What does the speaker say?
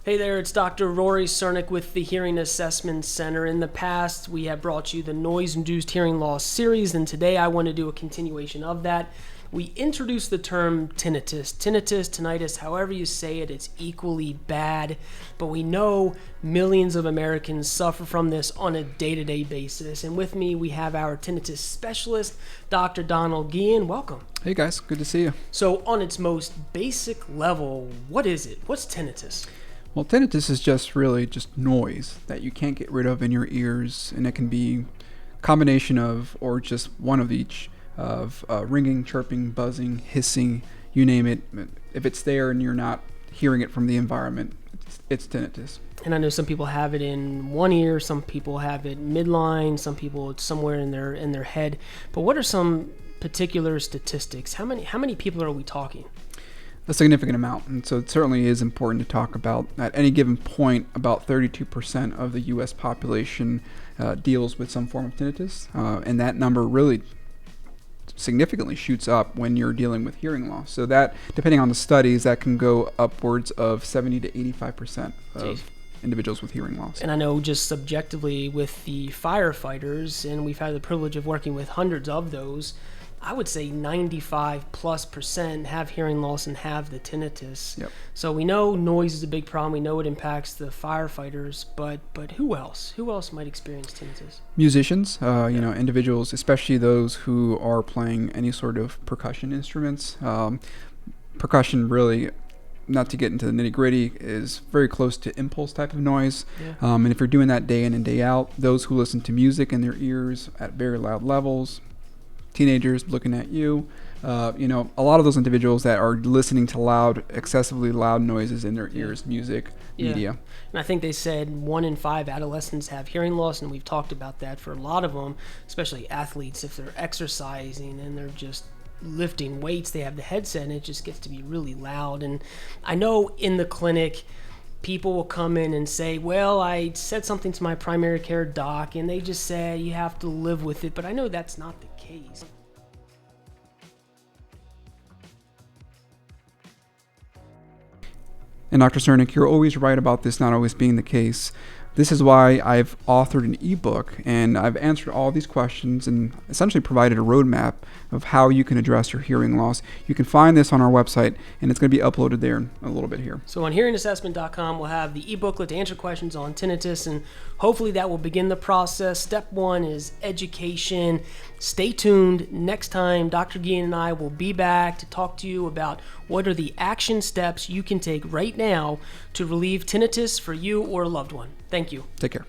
Hey there, it's Dr. Rory Cernik with the Hearing Assessment Center. In the past, we have brought you the Noise-Induced Hearing Loss series, and today I want to do a continuation of that. We introduced the term tinnitus. Tinnitus, tinnitus, however you say it, it's equally bad. But we know millions of Americans suffer from this on a day-to-day basis. And with me, we have our tinnitus specialist, Dr. Donald Guillen. Welcome. Hey guys, good to see you. So on its most basic level, what is it? What's tinnitus? Well, tinnitus is just noise that you can't get rid of in your ears, and it can be a combination of, or just one of each, of ringing, chirping, buzzing, hissing, you name it. If it's there and you're not hearing it from the environment, it's tinnitus. And I know some people have it in one ear, some people have it midline, some people it's somewhere in their head. But what are some particular statistics? How many people are we talking? A significant amount, and so it certainly is important to talk about. At any given point, about 32% of the U.S. population deals with some form of tinnitus, and that number really significantly shoots up when you're dealing with hearing loss. So that, depending on the studies, that can go upwards of 70 to 85% of individuals with hearing loss. And I know just subjectively with the firefighters, and we've had the privilege of working with hundreds of those, I would say 95+% have hearing loss and have the tinnitus. Yep. So we know noise is a big problem. We know it impacts the firefighters, but who else? Who else might experience tinnitus? Musicians, individuals, especially those who are playing any sort of percussion instruments. Percussion really, not to get into the nitty-gritty, is very close to impulse type of noise. Yeah. And if you're doing that day in and day out, those who listen to music in their ears at very loud levels, teenagers looking at you, a lot of those individuals that are listening to excessively loud noises in their ears, music, media. And I think they said 1 in 5 adolescents have hearing loss, and we've talked about that for a lot of them, especially athletes. If they're exercising and they're just lifting weights, they have the headset and it just gets to be really loud. And I know in the clinic, people will come in and say, well, I said something to my primary care doc and they just say you have to live with it, but I know that's not the case. And Dr. Cernik, you're always right about this not always being the case. This is why I've authored an ebook, and I've answered all these questions and essentially provided a roadmap of how you can address your hearing loss. You can find this on our website, and it's going to be uploaded there in a little bit here. So on hearingassessment.com, we'll have the ebooklet to answer questions on tinnitus, and hopefully that will begin the process. Step 1 is education. Stay tuned. Next time, Dr. Guillen and I will be back to talk to you about what are the action steps you can take right now to relieve tinnitus for you or a loved one. Thank you. Take care.